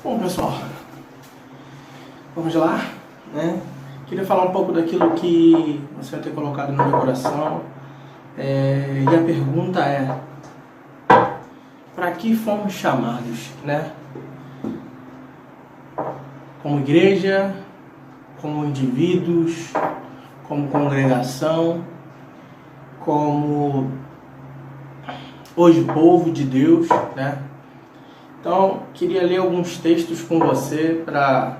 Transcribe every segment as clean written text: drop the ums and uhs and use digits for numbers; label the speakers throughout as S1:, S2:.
S1: Bom, pessoal, vamos lá, né? Queria falar um pouco daquilo que você vai ter colocado no meu coração. E a pergunta é: para que fomos chamados, né? Como igreja, como indivíduos, como congregação, como hoje povo de Deus, né? Então, queria ler alguns textos com você para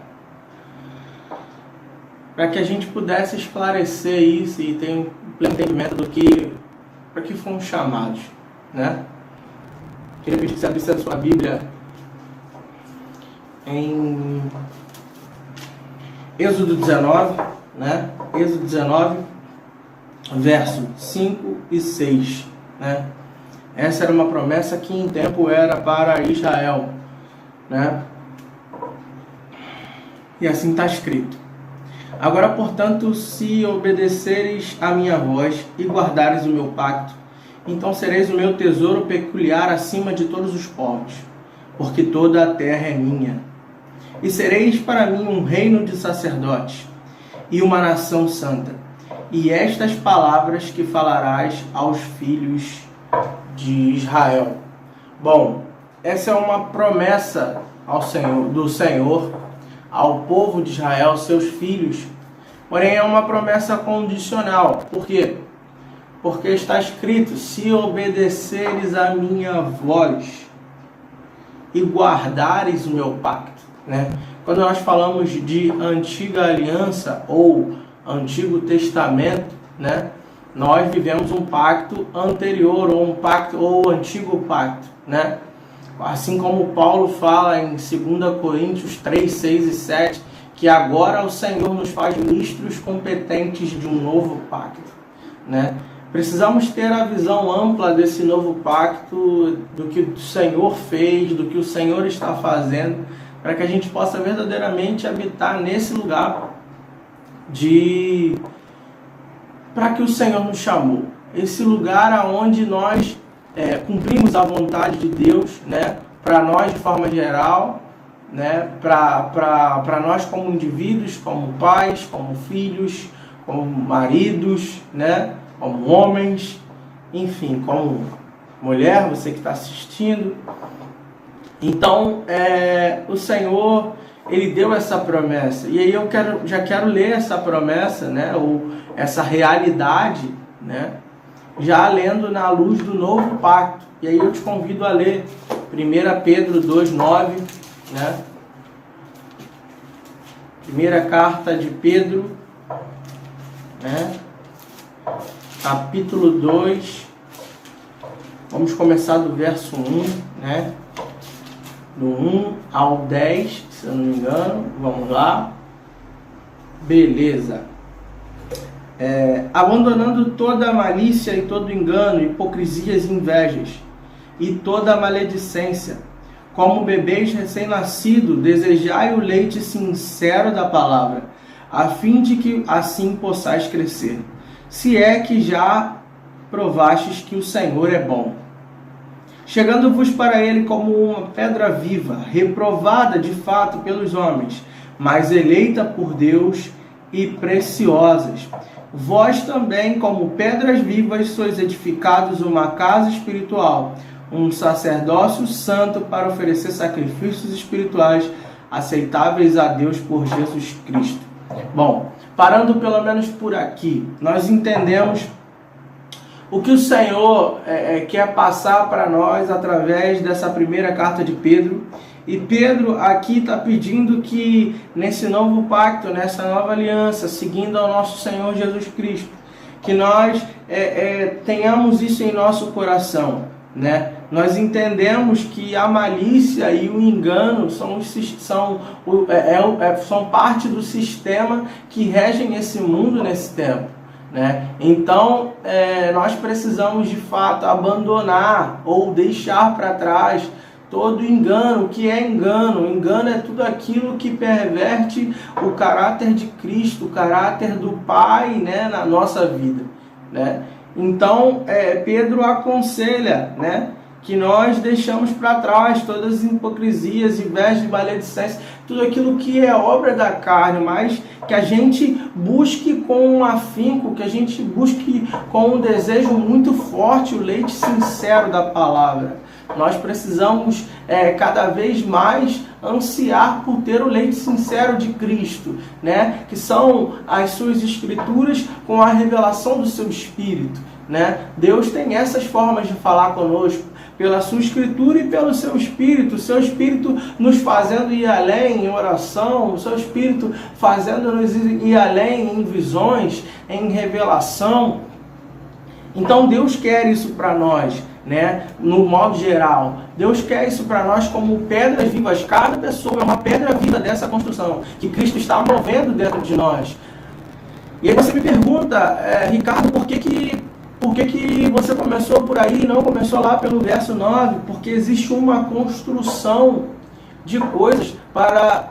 S1: que a gente pudesse esclarecer isso e ter um entendimento do que para que fomos chamados, né? Queria pedir que você abrisse a sua Bíblia em Êxodo 19, né? Êxodo 19, verso 5 e 6, né? Essa era uma promessa que em tempo era para Israel, né? E assim está escrito: agora, portanto, se obedeceres à minha voz e guardares o meu pacto, então sereis o meu tesouro peculiar acima de todos os povos, porque toda a terra é minha. E sereis para mim um reino de sacerdotes e uma nação santa. E estas palavras que falarás aos filhos de Israel. Bom, essa é uma promessa do Senhor ao povo de Israel, seus filhos. Porém, é uma promessa condicional. Por quê? Porque está escrito: se obedeceres a minha voz e guardares o meu pacto, né? Quando nós falamos de antiga aliança ou Antigo Testamento, né? Nós vivemos um pacto anterior, ou um pacto, ou antigo pacto, né? Assim como Paulo fala em 2 Coríntios 3, 6 e 7, que agora o Senhor nos faz ministros competentes de um novo pacto, né? Precisamos ter a visão ampla desse novo pacto, do que o Senhor fez, do que o Senhor está fazendo, para que a gente possa verdadeiramente habitar nesse lugar para que o Senhor nos chamou. Esse lugar aonde nós cumprimos a vontade de Deus, né? Para nós de forma geral, né? Para nós como indivíduos, como pais, como filhos, como maridos, né? Como homens, enfim, como mulher, você que está assistindo. Então, o Senhor, Ele deu essa promessa. E aí eu já quero ler essa promessa, né? Ou essa realidade, né? Já lendo na luz do novo pacto. E aí eu te convido a ler 1 Pedro 2,9, né? Primeira carta de Pedro, né? Capítulo 2, vamos começar do verso 1, né? Do 1 ao 10, se eu não me engano. Vamos lá. Beleza. Abandonando toda a malícia e todo engano, hipocrisias e invejas, e toda a maledicência, como bebês recém-nascidos, desejai o leite sincero da palavra, a fim de que assim possais crescer, se é que já provastes que o Senhor é bom. Chegando-vos para ele como uma pedra viva, reprovada de fato pelos homens, mas eleita por Deus e preciosas. Vós também, como pedras vivas, sois edificados uma casa espiritual, um sacerdócio santo para oferecer sacrifícios espirituais aceitáveis a Deus por Jesus Cristo. Bom, parando pelo menos por aqui, nós entendemos o que o Senhor quer passar para nós através dessa primeira carta de Pedro. E Pedro aqui está pedindo que nesse novo pacto, nessa nova aliança, seguindo ao nosso Senhor Jesus Cristo, que nós tenhamos isso em nosso coração, né? Nós entendemos que a malícia e o engano são parte do sistema que regem esse mundo nesse tempo, né? Então, nós precisamos de fato abandonar ou deixar para trás todo engano. O que é engano? Engano é tudo aquilo que perverte o caráter de Cristo, o caráter do Pai, né, na nossa vida, né? Então, Pedro aconselha, né, que nós deixamos para trás todas as hipocrisias, invejas, maledicências, tudo aquilo que é obra da carne, mas que a gente busque com um afinco, que a gente busque com um desejo muito forte o leite sincero da palavra. Nós precisamos cada vez mais ansiar por ter o leite sincero de Cristo, né? Que são as suas escrituras com a revelação do seu Espírito, né? Deus tem essas formas de falar conosco, pela sua escritura e pelo seu Espírito, o seu Espírito nos fazendo ir além em oração, o seu Espírito fazendo-nos ir além em visões, em revelação. Então Deus quer isso para nós, né? No modo geral, Deus quer isso para nós como pedras vivas. Cada pessoa é uma pedra viva dessa construção que Cristo está movendo dentro de nós. E aí você me pergunta, Ricardo, por que você começou por aí e não começou lá pelo verso 9? Porque existe uma construção de coisas para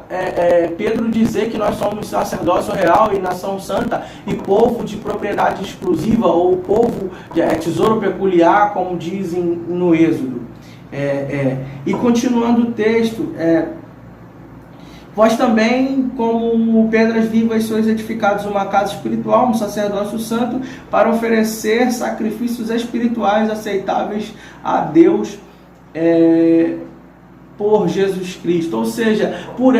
S1: Pedro dizer que nós somos sacerdócio real e nação santa e povo de propriedade exclusiva, ou povo de tesouro peculiar, como dizem no Êxodo. E continuando o texto, vós também, como pedras vivas, sois edificados uma casa espiritual, um sacerdócio santo, para oferecer sacrifícios espirituais aceitáveis a Deus por Jesus Cristo. Ou seja, por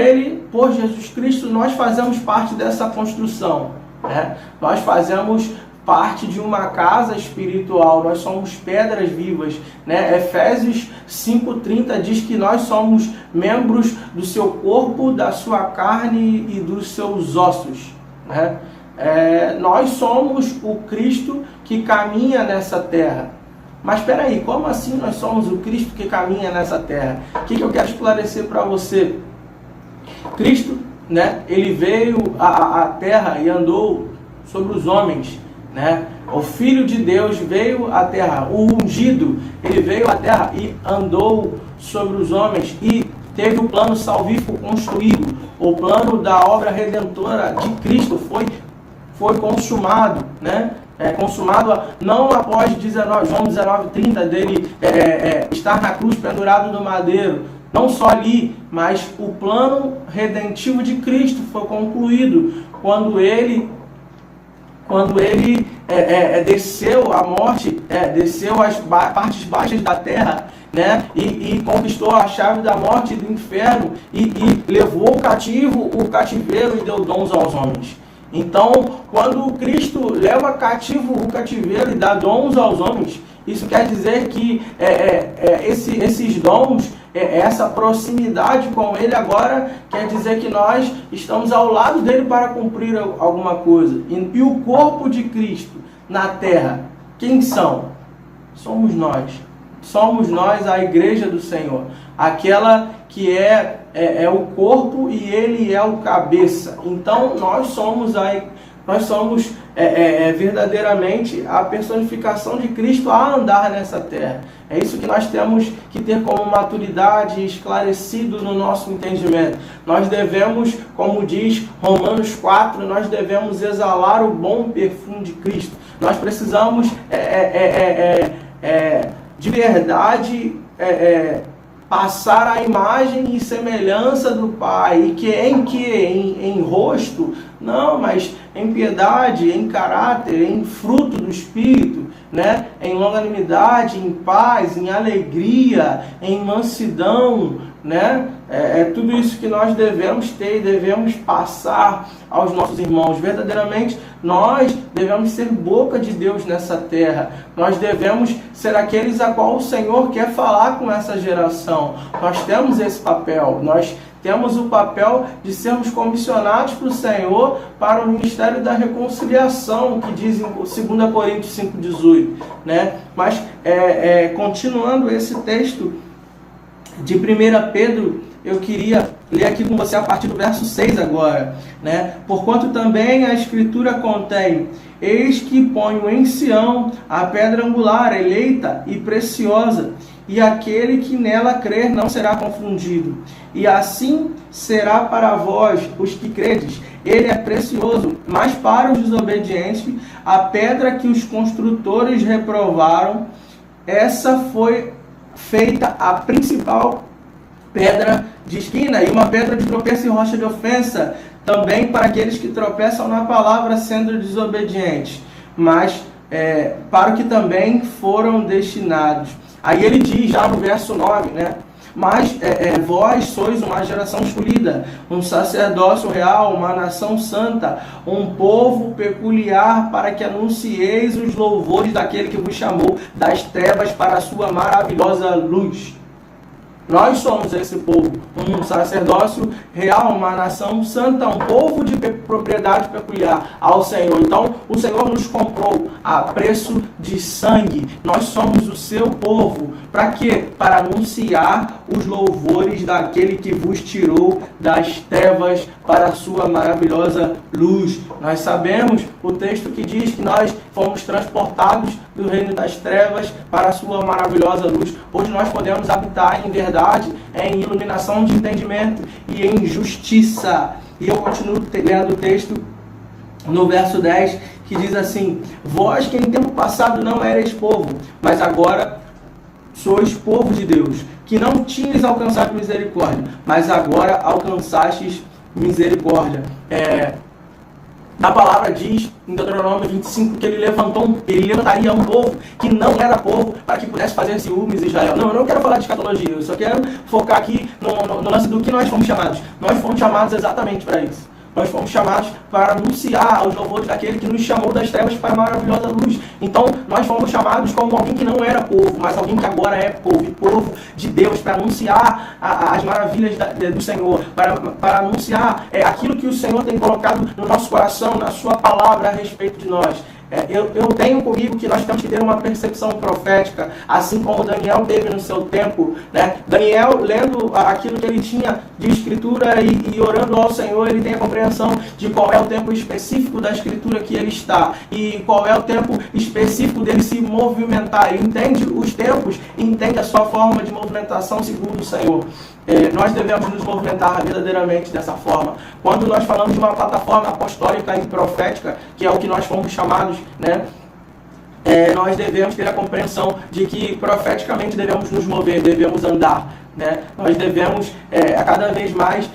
S1: Jesus Cristo, nós fazemos parte dessa construção, né? Nós fazemos parte de uma casa espiritual, nós somos pedras vivas, né? Efésios 5:30 diz que nós somos membros do seu corpo, da sua carne e dos seus ossos, né? Nós somos o Cristo que caminha nessa terra. Mas espera aí, como assim nós somos o Cristo que caminha nessa terra? O que eu quero esclarecer para você? Cristo, né? Ele veio à terra e andou sobre os homens, né? O Filho de Deus veio à terra, o ungido, ele veio à terra e andou sobre os homens e teve o plano salvífico construído. O plano da obra redentora de Cristo foi consumado, né? Consumado não após João 19:30 dele estar na cruz pendurado no madeiro. Não só ali, mas o plano redentivo de Cristo foi concluído quando ele desceu à morte, desceu às partes baixas da terra, né? E conquistou a chave da morte e do inferno e levou o cativeiro e deu dons aos homens. Então, quando Cristo leva cativo o cativeiro e dá dons aos homens, isso quer dizer que esses dons, essa proximidade com Ele agora, quer dizer que nós estamos ao lado dele para cumprir alguma coisa. E o corpo de Cristo na terra, quem são? Somos nós. Somos nós, a igreja do Senhor. Aquela que é o corpo e Ele é o cabeça. Então, nós somos verdadeiramente a personificação de Cristo a andar nessa terra. É isso que nós temos que ter como maturidade esclarecido no nosso entendimento. Nós devemos, como diz Romanos 4, nós devemos exalar o bom perfume de Cristo. Nós precisamos de verdade passar a imagem e semelhança do Pai. E que em rosto? Não, mas em piedade, em caráter, em fruto do Espírito, né? Em longanimidade, em paz, em alegria, em mansidão, né? Tudo isso que nós devemos ter e devemos passar aos nossos irmãos. Verdadeiramente, nós devemos ser boca de Deus nessa terra. Nós devemos ser aqueles a qual o Senhor quer falar com essa geração. Nós temos esse papel. Nós temos o papel de sermos comissionados para o Senhor para o ministério da reconciliação, que diz em 2 Coríntios 5,18, né? Mas, continuando esse texto de 1 Pedro, eu queria ler aqui com você a partir do verso 6 agora, né? Porquanto também a Escritura contém: eis que ponho em Sião a pedra angular, eleita e preciosa, e aquele que nela crer não será confundido. E assim será para vós, os que credes. Ele é precioso, mas para os desobedientes, a pedra que os construtores reprovaram, essa foi feita a principal pedra de esquina e uma pedra de tropeço e rocha de ofensa, também para aqueles que tropeçam na palavra sendo desobedientes, mas para o que também foram destinados. Aí ele diz já no verso 9, né? Mas vós sois uma geração escolhida, um sacerdócio real, uma nação santa, um povo peculiar, para que anuncieis os louvores daquele que vos chamou das trevas para a sua maravilhosa luz. Nós somos esse povo, um sacerdócio real, uma nação santa, um povo de propriedade peculiar ao Senhor. Então, o Senhor nos comprou a preço de sangue. Nós somos o seu povo. Para quê? Para anunciar os louvores daquele que vos tirou das trevas para a sua maravilhosa luz. Nós sabemos o texto que diz que nós fomos transportados do reino das trevas para a sua maravilhosa luz. Hoje nós podemos habitar em verdade, em iluminação de entendimento e em justiça. E eu continuo lendo o texto no verso 10, que diz assim: vós que em tempo passado não erais povo, mas agora sois povo de Deus, que não tinhas alcançado misericórdia, mas agora alcançastes misericórdia. A palavra diz em Deuteronômio 25 que ele levantaria um povo que não era povo para que pudesse fazer ciúmes em Israel. Não, eu não quero falar de escatologia, eu só quero focar aqui no lance do que nós fomos chamados. Nós fomos chamados exatamente para isso. Nós fomos chamados para anunciar os louvores daquele que nos chamou das trevas para a maravilhosa luz. Então, nós fomos chamados como alguém que não era povo, mas alguém que agora é povo, e povo de Deus, para anunciar as maravilhas do Senhor, para anunciar aquilo que o Senhor tem colocado no nosso coração, na sua palavra a respeito de nós. Eu tenho comigo que nós temos que ter uma percepção profética, assim como Daniel teve no seu tempo, né? Daniel, lendo aquilo que ele tinha de escritura e orando ao Senhor, ele tem a compreensão de qual é o tempo específico da escritura que ele está e qual é o tempo específico dele se movimentar. Ele entende os tempos, entende a sua forma de movimentação segundo o Senhor. Nós devemos nos movimentar verdadeiramente dessa forma. Quando nós falamos de uma plataforma apostólica e profética, que é o que nós fomos chamados, né? Nós devemos ter a compreensão de que profeticamente devemos nos mover, devemos andar, né? Nós devemos a cada vez mais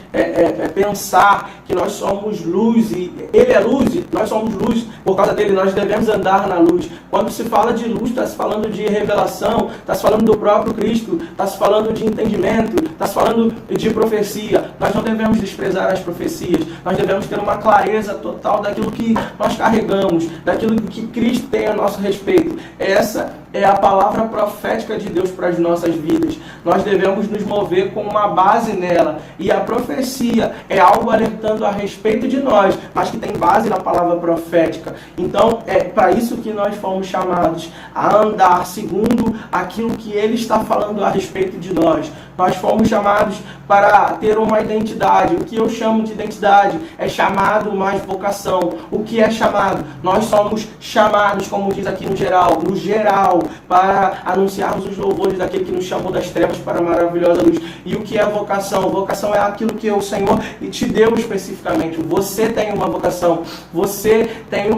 S1: pensar que nós somos luz e Ele é luz e nós somos luz por causa dele. Nós devemos andar na luz. Quando se fala de luz, está se falando de revelação, está se falando do próprio Cristo, está se falando de entendimento, está se falando de profecia. Nós não devemos desprezar as profecias. Nós devemos ter uma clareza total daquilo que nós carregamos, daquilo que Cristo tem a nosso respeito. Essa é a palavra profética de Deus para as nossas vidas. Nós devemos nos mover com uma base nela. E a profecia é algo alertando a respeito de nós, mas que tem base na palavra profética. Então, é para isso que nós fomos chamados, a andar segundo aquilo que Ele está falando a respeito de nós. Nós fomos chamados para ter uma identidade. O que eu chamo de identidade é chamado mais vocação. O que é chamado? Nós somos chamados, como diz aqui no geral, para anunciarmos os louvores daquele que nos chamou das trevas para a maravilhosa luz. E o que é vocação? Vocação é aquilo que o Senhor te deu especificamente. Você tem uma vocação. Você tem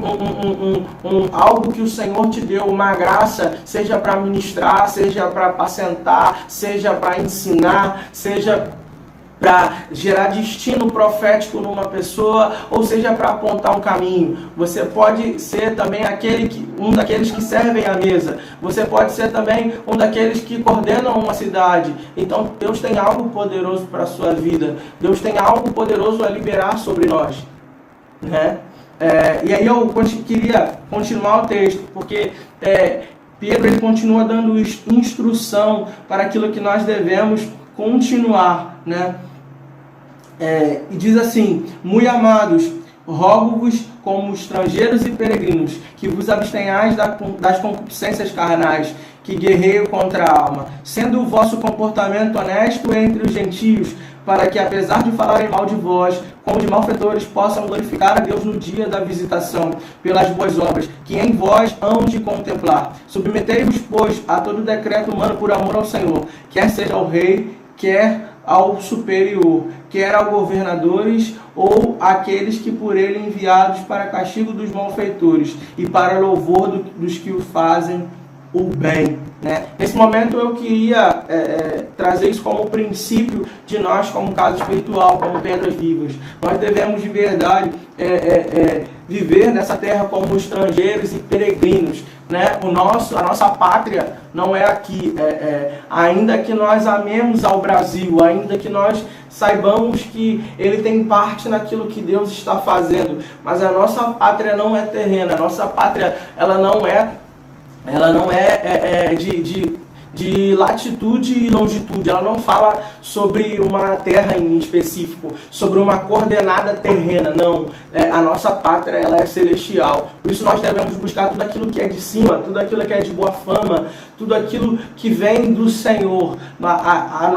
S1: algo que o Senhor te deu, uma graça, seja para ministrar, seja para apacentar, seja para ensinar, seja para gerar destino profético numa pessoa, ou seja, para apontar um caminho. Você pode ser também um daqueles que servem à mesa. Você pode ser também um daqueles que coordenam uma cidade. Então, Deus tem algo poderoso para a sua vida. Deus tem algo poderoso a liberar sobre nós, né? E aí eu queria continuar o texto, porque Pedro ele continua dando instrução para aquilo que nós devemos continuar, né? E diz assim: muito amados, rogo-vos como estrangeiros e peregrinos, que vos abstenhais das concupiscências carnais, que guerreiam contra a alma, sendo o vosso comportamento honesto entre os gentios, para que, apesar de falarem mal de vós, como de malfeitores, possam glorificar a Deus no dia da visitação, pelas boas obras, que em vós hão de contemplar. Submetei-vos, pois, a todo decreto humano por amor ao Senhor, quer seja ao rei, quer ao superior, quer aos governadores ou aqueles que por ele enviados para castigo dos malfeitores e para louvor dos que o fazem o bem, né? Nesse momento eu queria trazer isso como princípio de nós como casa espiritual, como pedras vivas. Nós devemos de verdade viver nessa terra como estrangeiros e peregrinos, né? A nossa pátria não é aqui, ainda que nós amemos ao Brasil, ainda que nós saibamos que ele tem parte naquilo que Deus está fazendo, mas a nossa pátria não é terrena, a nossa pátria ela não é de latitude e longitude, ela não fala sobre uma terra em específico, sobre uma coordenada terrena, não. A nossa pátria ela é celestial, por isso nós devemos buscar tudo aquilo que é de cima, tudo aquilo que é de boa fama, tudo aquilo que vem do Senhor. A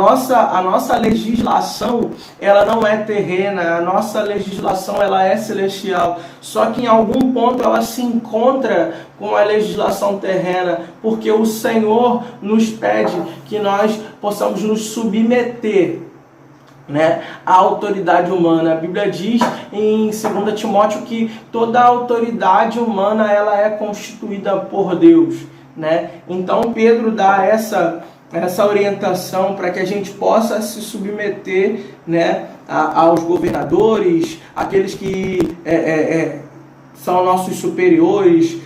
S1: nossa legislação ela não é terrena, a nossa legislação ela é celestial, só que em algum ponto ela se encontra com a legislação terrena, porque o Senhor nos pede que nós possamos nos submeter, né, à autoridade humana. A Bíblia diz em 2 Timóteo que toda a autoridade humana ela é constituída por Deus, né? Então Pedro dá essa orientação para que a gente possa se submeter, né, aos governadores, aqueles que são nossos superiores,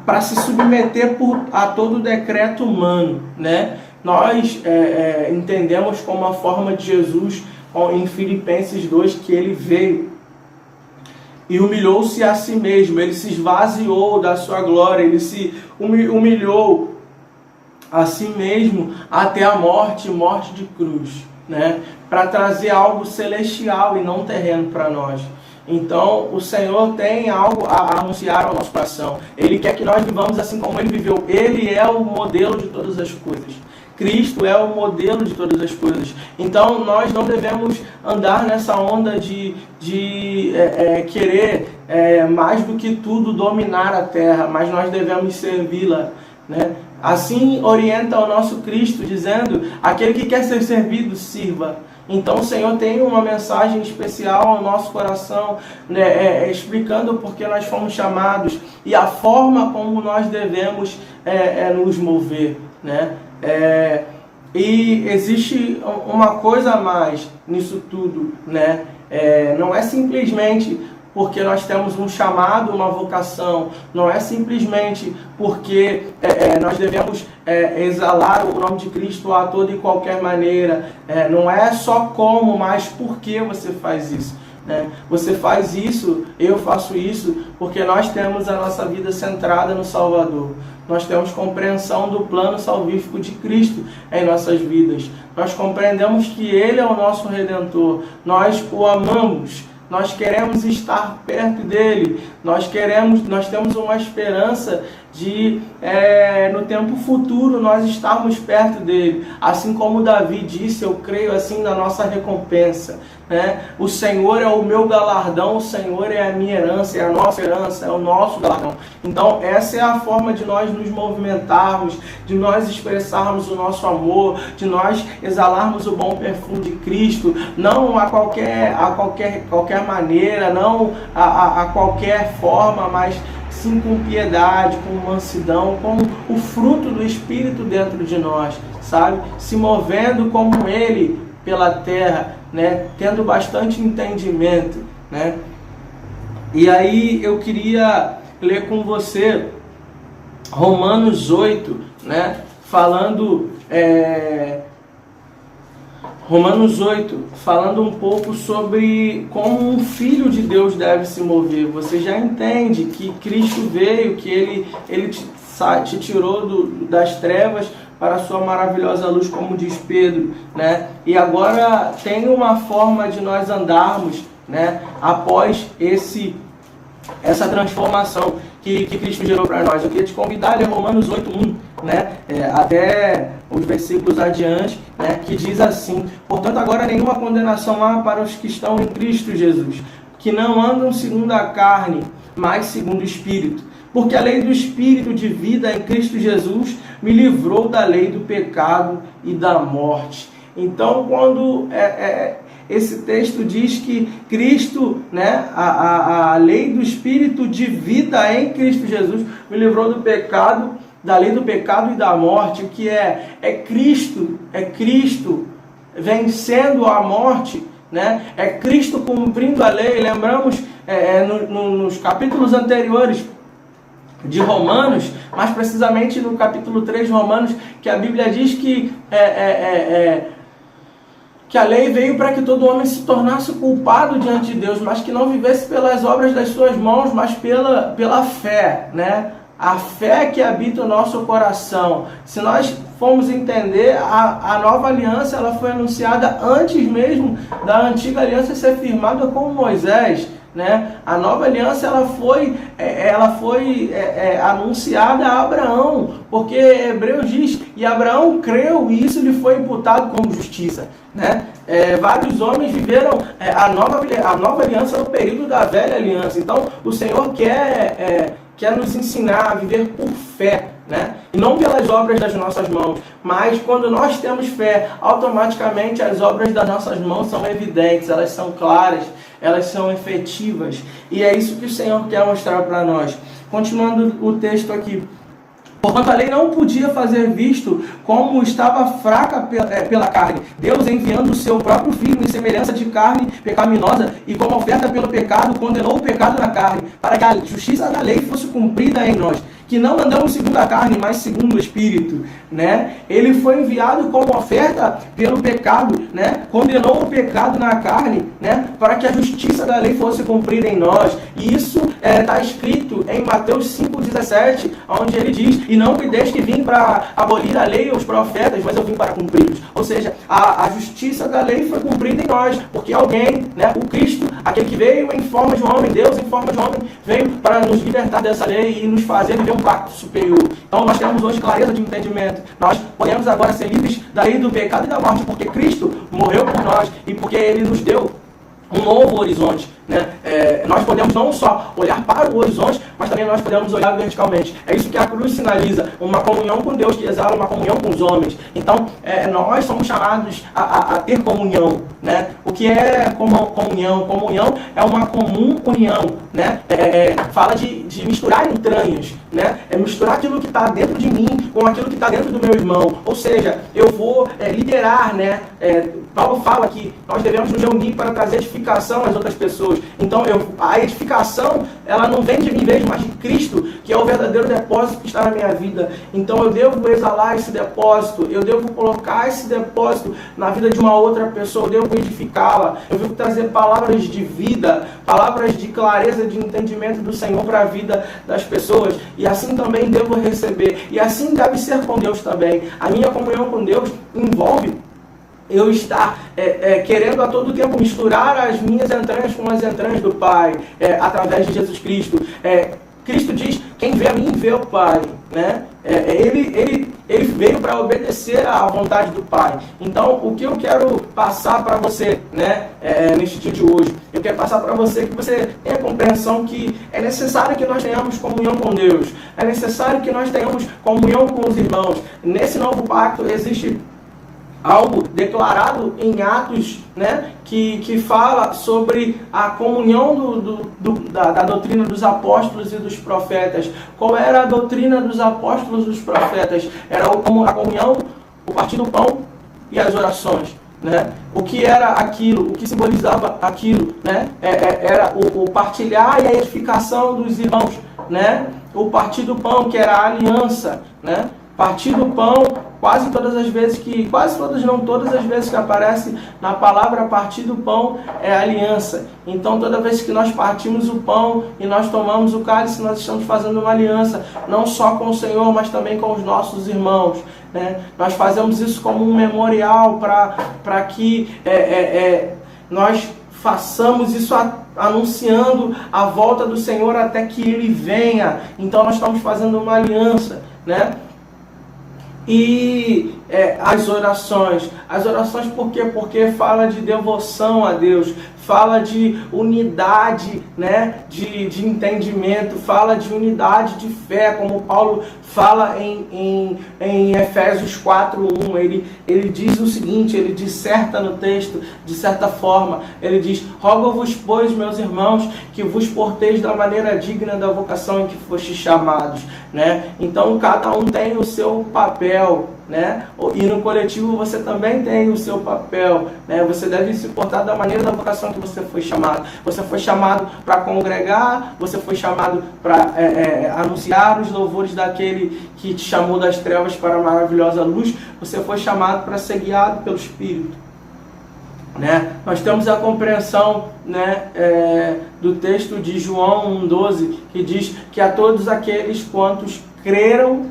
S1: para se submeter a todo decreto humano, né? Nós entendemos como a forma de Jesus em Filipenses 2 que ele veio e humilhou-se a si mesmo, ele se esvaziou da sua glória, ele se humilhou a si mesmo até a morte de cruz, né? Para trazer algo celestial e não terreno para nós. Então, o Senhor tem algo a anunciar ao nosso coração. Ele quer que nós vivamos assim como Ele viveu. Ele é o modelo de todas as coisas. Cristo é o modelo de todas as coisas. Então, nós não devemos andar nessa onda de querer mais do que tudo dominar a terra, mas nós devemos servi-la, né? Assim orienta o nosso Cristo, dizendo: aquele que quer ser servido, sirva. Então o Senhor tem uma mensagem especial ao nosso coração, né, explicando por que nós fomos chamados e a forma como nós devemos nos mover, né? E existe uma coisa a mais nisso tudo, né? Não é simplesmente porque nós temos um chamado, uma vocação, não é simplesmente porque nós devemos exalar o nome de Cristo a toda e qualquer maneira, não é só como, mas por que você faz isso, né? Você faz isso, eu faço isso, porque nós temos a nossa vida centrada no Salvador, nós temos compreensão do plano salvífico de Cristo em nossas vidas, nós compreendemos que Ele é o nosso Redentor, nós o amamos, nós queremos estar perto dele, nós temos uma esperança de, no tempo futuro, nós estarmos perto dele. Assim como Davi disse, eu creio assim na nossa recompensa, né? O Senhor é o meu galardão, o Senhor é a minha herança, é a nossa herança, é o nosso galardão. Então essa é a forma de nós nos movimentarmos, de nós expressarmos o nosso amor, de nós exalarmos o bom perfume de Cristo, não a qualquer maneira, não a qualquer forma, mas sim com piedade, com mansidão, com o fruto do Espírito dentro de nós, sabe? Se movendo como Ele pela terra, né? Tendo bastante entendimento, né? E aí eu queria ler com você Romanos 8, né? Falando Romanos 8, falando um pouco sobre como um filho de Deus deve se mover. Você já entende que Cristo veio, que Ele te tirou das trevas para a sua maravilhosa luz, como diz Pedro, né? E agora tem uma forma de nós andarmos, né, após essa transformação que Cristo gerou para nós. Eu queria te convidar a ler Romanos 8:1, né, até os versículos adiante, né, que diz assim: portanto, agora nenhuma condenação há para os que estão em Cristo Jesus, que não andam segundo a carne, mas segundo o Espírito. Porque a lei do Espírito de vida em Cristo Jesus me livrou da lei do pecado e da morte. Então, quando esse texto diz que Cristo, né, a lei do Espírito de vida em Cristo Jesus me livrou do pecado da lei do pecado e da morte, o que é Cristo vencendo a morte, né? É Cristo cumprindo a lei. Lembramos nos capítulos anteriores de Romanos, mais precisamente no capítulo 3 de Romanos, que a Bíblia diz que a lei veio para que todo homem se tornasse culpado diante de Deus, mas que não vivesse pelas obras das suas mãos, mas pela fé, né? A fé que habita o nosso coração. Se nós formos entender, a nova aliança ela foi anunciada antes mesmo da antiga aliança ser firmada com Moisés, né? A nova aliança ela foi anunciada a Abraão, porque Hebreus diz, e Abraão creu e isso lhe foi imputado como justiça, né? Vários homens viveram a nova aliança no período da velha aliança. Então o Senhor quer nos ensinar a viver por fé, né? E não pelas obras das nossas mãos, mas quando nós temos fé, automaticamente as obras das nossas mãos são evidentes, elas são claras, elas são efetivas. E é isso que o Senhor quer mostrar para nós. Continuando o texto aqui. Portanto, a lei não podia fazer visto como estava fraca pela carne, Deus enviando o seu próprio Filho em semelhança de carne pecaminosa e como oferta pelo pecado, condenou o pecado na carne, para que a justiça da lei fosse cumprida em nós, que não andamos segundo a carne, mas segundo o Espírito, né? Ele foi enviado como oferta pelo pecado, né? Condenou o pecado na carne, né? Para que a justiça da lei fosse cumprida em nós. E isso está escrito em Mateus 5,17, onde ele diz, e não me deixe que vim para abolir a lei e os profetas, mas eu vim para cumpri-los. Ou seja, a justiça da lei foi cumprida em nós, porque alguém, né? O Cristo, aquele que veio em forma de homem, Deus em forma de homem, veio para nos libertar dessa lei e nos fazer viver um pacto superior. Então nós temos hoje clareza de entendimento. Nós podemos agora ser livres da lei do pecado e da morte, porque Cristo morreu por nós e porque Ele nos deu um novo horizonte, né? Nós podemos não só olhar para o horizonte, mas também nós podemos olhar verticalmente. É isso que a cruz sinaliza, uma comunhão com Deus que exala uma comunhão com os homens. Então, nós somos chamados a ter comunhão, né? O que é comunhão? Comunhão é uma comum união, né? Fala de misturar entranhas, né? É misturar aquilo que está dentro de mim com aquilo que está dentro do meu irmão. Ou seja, eu vou liderar, né? Paulo fala que nós devemos nos reunir para trazer edificação às outras pessoas. Então, a edificação, ela não vem de mim mesmo, mas de Cristo, que é o verdadeiro depósito que está na minha vida. Então, eu devo exalar esse depósito, eu devo colocar esse depósito na vida de uma outra pessoa, eu devo edificá-la, eu devo trazer palavras de vida, palavras de clareza, de entendimento do Senhor para a vida das pessoas. E assim também devo receber. E assim deve ser com Deus também. A minha comunhão com Deus envolve eu estar querendo a todo tempo misturar as minhas entranhas com as entranhas do Pai, através de Jesus Cristo. Cristo diz, quem vê a mim, vê o Pai, né? Ele veio para obedecer à vontade do Pai. Então, o que eu quero passar para você, né, neste dia de hoje? Eu quero passar para você que você tenha a compreensão que é necessário que nós tenhamos comunhão com Deus. É necessário que nós tenhamos comunhão com os irmãos. Nesse novo pacto existe algo declarado em Atos, né, que fala sobre a comunhão da doutrina dos apóstolos e dos profetas. Qual era a doutrina dos apóstolos e dos profetas? Era a comunhão, o partir do pão e as orações, né? O que era aquilo? O que simbolizava aquilo, né? Era o partilhar e a edificação dos irmãos, né? O partir do pão, que era a aliança, né? Partir do pão, quase todas, não todas as vezes que aparece na palavra partir do pão é aliança. Então toda vez que nós partimos o pão e nós tomamos o cálice, nós estamos fazendo uma aliança, não só com o Senhor, mas também com os nossos irmãos, né? Nós fazemos isso como um memorial para que nós façamos isso anunciando a volta do Senhor até que Ele venha. Então nós estamos fazendo uma aliança, né? E as orações. As orações por quê? Porque fala de devoção a Deus, fala de unidade, né, de entendimento, fala de unidade de fé, como Paulo fala em Efésios 4:1. Ele diz o seguinte, ele disserta no texto, de certa forma, ele diz: rogo-vos, pois, meus irmãos, que vos porteis da maneira digna da vocação em que fostes chamados, né? Então cada um tem o seu papel, né? E no coletivo você também tem o seu papel, né? Você deve se portar da maneira da vocação que você foi chamado. Você foi chamado para congregar, você foi chamado para anunciar os louvores daquele que te chamou das trevas para a maravilhosa luz. Você foi chamado para ser guiado pelo Espírito, né? Nós temos a compreensão, né, do texto de João 1:12, que diz que a todos aqueles quantos creram,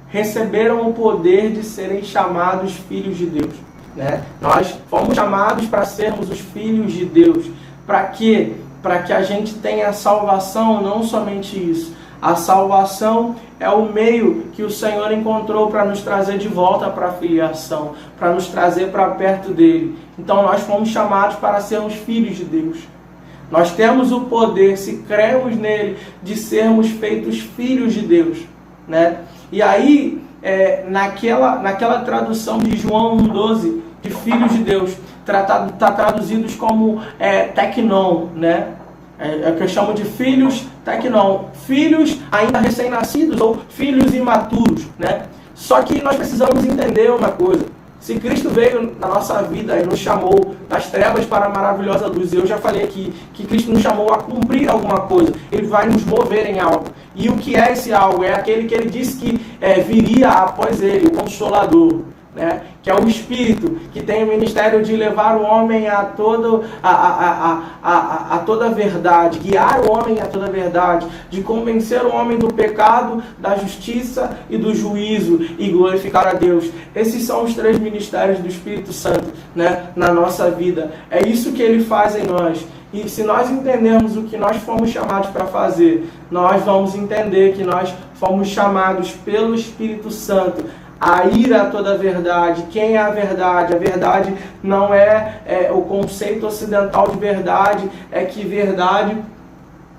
S1: receberam o poder de serem chamados filhos de Deus, né? Nós fomos chamados para sermos os filhos de Deus. Para quê? Para que a gente tenha a salvação, não somente isso. A salvação é o meio que o Senhor encontrou para nos trazer de volta para a filiação, para nos trazer para perto dele. Então nós fomos chamados para sermos filhos de Deus. Nós temos o poder, se cremos nele, de sermos feitos filhos de Deus, né? E aí, naquela tradução de João 1:12, de filhos de Deus, está traduzidos como teknon, né? É o que eu chamo de filhos teknon, filhos ainda recém-nascidos ou filhos imaturos, né? Só que nós precisamos entender uma coisa. Se Cristo veio na nossa vida e nos chamou das trevas para a maravilhosa luz, eu já falei aqui que Cristo nos chamou a cumprir alguma coisa. Ele vai nos mover em algo. E o que é esse algo? É aquele que ele disse que viria após ele, o Consolador, né? Que é o Espírito, que tem o ministério de levar o homem a toda a verdade, guiar o homem a toda a verdade, de convencer o homem do pecado, da justiça e do juízo, e glorificar a Deus. Esses são os 3 ministérios do Espírito Santo, né, na nossa vida. É isso que ele faz em nós. E se nós entendermos o que nós fomos chamados para fazer, nós vamos entender que nós fomos chamados pelo Espírito Santo a ir a toda a verdade. Quem é a verdade? A verdade não é o conceito ocidental de verdade, é que verdade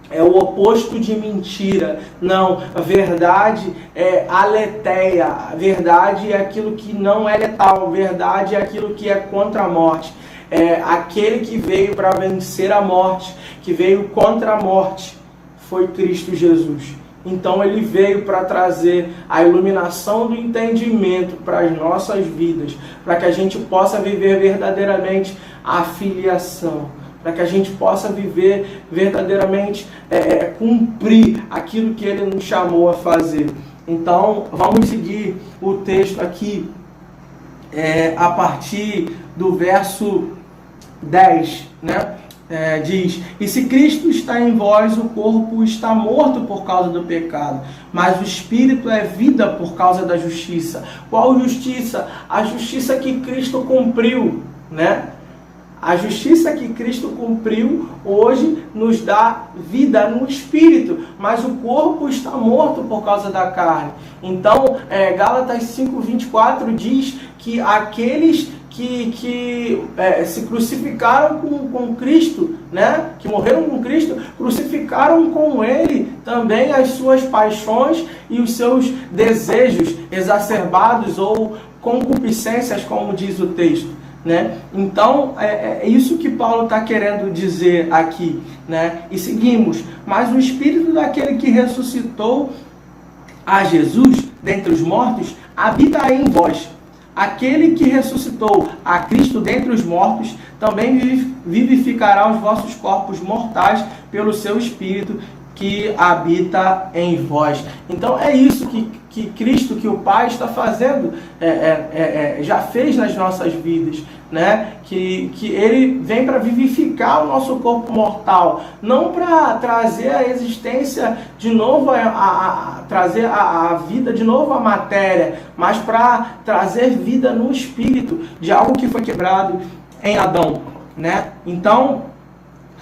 S1: é o oposto de mentira. Não, a verdade é aletheia. A verdade é aquilo que não é letal. A verdade é aquilo que é contra a morte. É aquele que veio para vencer a morte, que veio contra a morte, foi Cristo Jesus. Então ele veio para trazer a iluminação do entendimento para as nossas vidas, para que a gente possa viver verdadeiramente a filiação, para que a gente possa viver verdadeiramente, cumprir aquilo que ele nos chamou a fazer. Então vamos seguir o texto aqui, a partir do verso 10, né? Diz: e se Cristo está em vós, o corpo está morto por causa do pecado, mas o Espírito é vida por causa da justiça. Qual justiça? A justiça que Cristo cumpriu, né? A justiça que Cristo cumpriu hoje nos dá vida no Espírito, mas o corpo está morto por causa da carne. Então, Gálatas 5:24 diz que aqueles que se crucificaram com Cristo, né? Que morreram com Cristo, crucificaram com Ele também as suas paixões e os seus desejos exacerbados ou concupiscências, como diz o texto, né? Então, é isso que Paulo está querendo dizer aqui, né? E seguimos: mas o Espírito daquele que ressuscitou a Jesus dentre os mortos habita em vós. Aquele que ressuscitou a Cristo dentre os mortos também vivificará os vossos corpos mortais pelo seu Espírito que habita em vós. Então é isso que Cristo, que o Pai está fazendo, já fez nas nossas vidas, né? Que Ele vem para vivificar o nosso corpo mortal, não para trazer a existência de novo, trazer a vida de novo à matéria, mas para trazer vida no Espírito, de algo que foi quebrado em Adão, né? Então,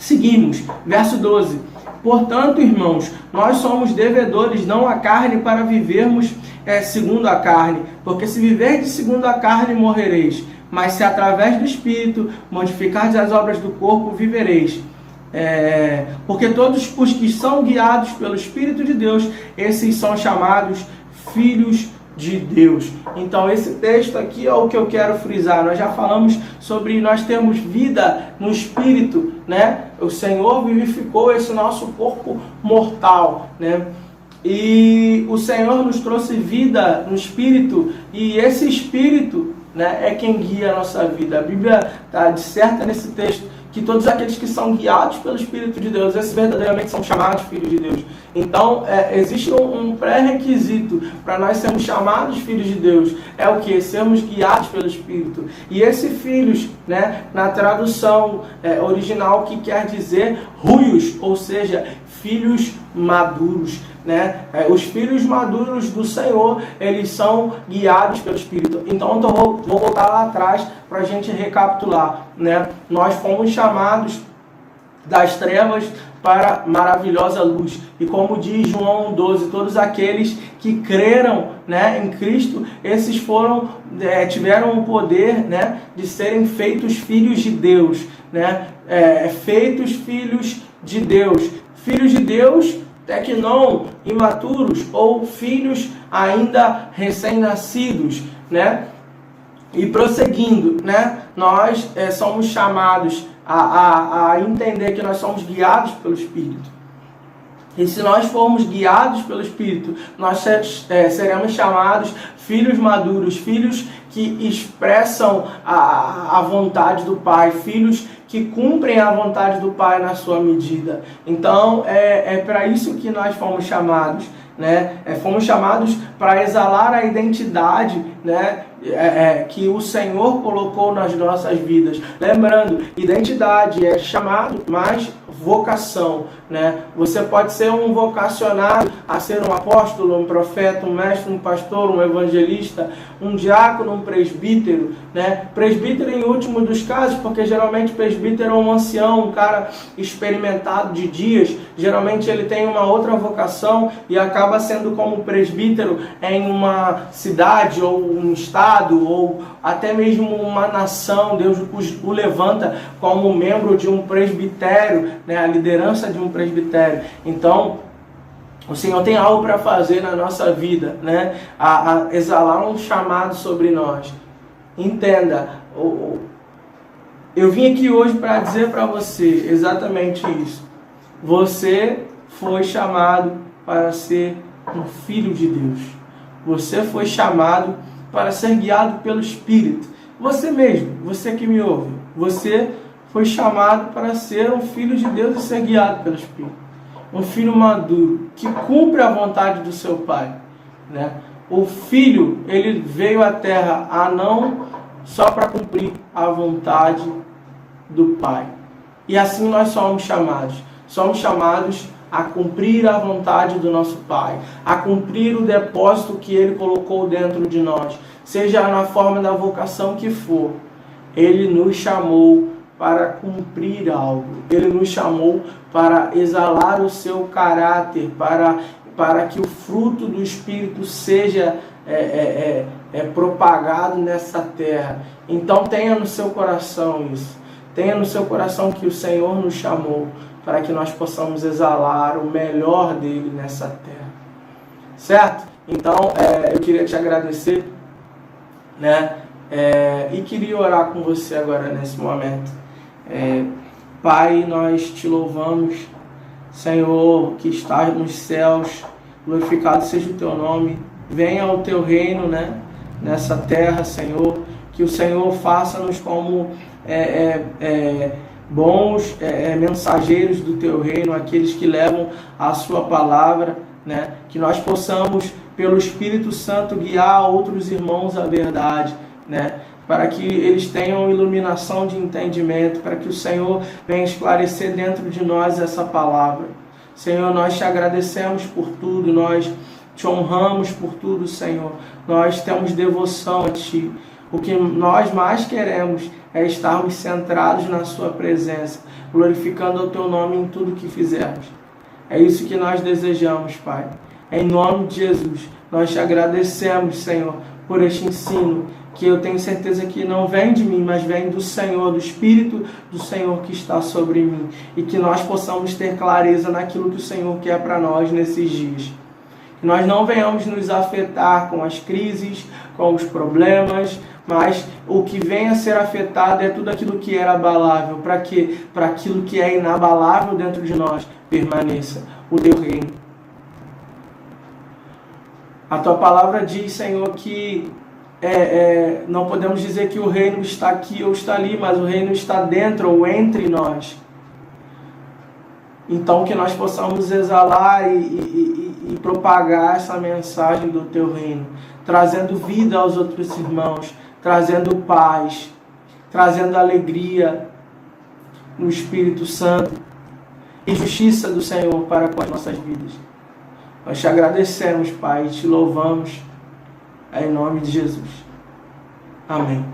S1: Seguimos, verso 12. Portanto, irmãos, nós somos devedores não à carne para vivermos segundo a carne, porque se viverdes segundo a carne, morrereis. Mas se através do Espírito modificardes as obras do corpo, vivereis. Porque todos os que são guiados pelo Espírito de Deus, esses são chamados filhos de Deus. Então esse texto aqui é o que eu quero frisar. Nós já falamos sobre nós termos vida no Espírito, né? O Senhor vivificou esse nosso corpo mortal, né? E o Senhor nos trouxe vida no Espírito, e esse Espírito, né, é quem guia a nossa vida. A Bíblia está disserta nesse texto que todos aqueles que são guiados pelo Espírito de Deus, esses verdadeiramente são chamados filhos de Deus. Então, existe um pré-requisito para nós sermos chamados filhos de Deus. É o que? Sermos guiados pelo Espírito. E esse filhos, né, na tradução original, que quer dizer ruios, ou seja, filhos maduros, né? Os filhos maduros do Senhor, eles são guiados pelo Espírito. Então eu vou voltar lá atrás para a gente recapitular, né? Nós fomos chamados das trevas para maravilhosa luz. E como diz João 12, todos aqueles que creram, né, em Cristo, esses tiveram o poder, né, de serem feitos filhos de Deus, né? Feitos filhos de Deus. Filhos de Deus, até que não imaturos, ou filhos ainda recém-nascidos, né? E prosseguindo, né? Nós somos chamados a entender que nós somos guiados pelo Espírito. E se nós formos guiados pelo Espírito, nós seremos chamados filhos maduros, filhos que expressam a vontade do Pai, filhos que cumprem a vontade do Pai na sua medida. Então, é para isso que nós fomos chamados, né? Fomos chamados para exalar a identidade, né, que o Senhor colocou nas nossas vidas. Lembrando, identidade é chamado, mas vocação, né? Você pode ser um vocacionado a ser um apóstolo, um profeta, um mestre, um pastor, um evangelista, um diácono, um presbítero, né? Presbítero em último dos casos, porque geralmente presbítero é um ancião, um cara experimentado de dias. Geralmente ele tem uma outra vocação e acaba sendo como presbítero em uma cidade ou um estado ou até mesmo uma nação. Deus o levanta como membro de um presbitério, né? A liderança de um presbitério. Então, o Senhor tem algo para fazer na nossa vida, né? A exalar um chamado sobre nós. Entenda, eu vim aqui hoje para dizer para você exatamente isso. Você foi chamado para ser um filho de Deus. Você foi chamado para ser guiado pelo Espírito. Você mesmo, você que me ouve, você foi chamado para ser um filho de Deus e ser guiado pelo Espírito. Um filho maduro, que cumpre a vontade do seu Pai, né? O filho, ele veio à terra não só para cumprir a vontade do Pai. E assim nós somos chamados. Somos chamados a cumprir a vontade do nosso Pai, a cumprir o depósito que Ele colocou dentro de nós, seja na forma da vocação que for. Ele nos chamou para cumprir algo. Ele nos chamou para exalar o seu caráter, para que o fruto do Espírito seja propagado nessa terra. Então tenha no seu coração isso. Tenha no seu coração que o Senhor nos chamou para que nós possamos exalar o melhor dele nessa terra. Certo? Então, eu queria te agradecer, né? E queria orar com você agora nesse momento. Pai, nós te louvamos, Senhor, que estás nos céus, glorificado seja o teu nome. Venha o teu reino, né, nessa terra, Senhor. Que o Senhor faça-nos como bons mensageiros do teu reino, aqueles que levam a sua palavra, né? Que nós possamos, pelo Espírito Santo, guiar outros irmãos à verdade, né? Para que eles tenham iluminação de entendimento, para que o Senhor venha esclarecer dentro de nós essa palavra. Senhor, nós te agradecemos por tudo, nós te honramos por tudo, Senhor. Nós temos devoção a Ti. O que nós mais queremos é estarmos centrados na Sua presença, glorificando o Teu nome em tudo que fizermos. É isso que nós desejamos, Pai. Em nome de Jesus, nós te agradecemos, Senhor, por este ensino, que eu tenho certeza que não vem de mim, mas vem do Senhor, do Espírito do Senhor que está sobre mim. E que nós possamos ter clareza naquilo que o Senhor quer para nós nesses dias. Que nós não venhamos nos afetar com as crises, com os problemas, mas o que vem a ser afetado é tudo aquilo que era abalável, para que para aquilo que é inabalável dentro de nós permaneça o Teu reino. A Tua palavra diz, Senhor, que não podemos dizer que o reino está aqui ou está ali, mas o reino está dentro ou entre nós. Então que nós possamos exalar e propagar essa mensagem do Teu reino, trazendo vida aos outros irmãos, trazendo paz, trazendo alegria no Espírito Santo e justiça do Senhor para com as nossas vidas. Nós te agradecemos, Pai, e te louvamos em nome de Jesus. Amém.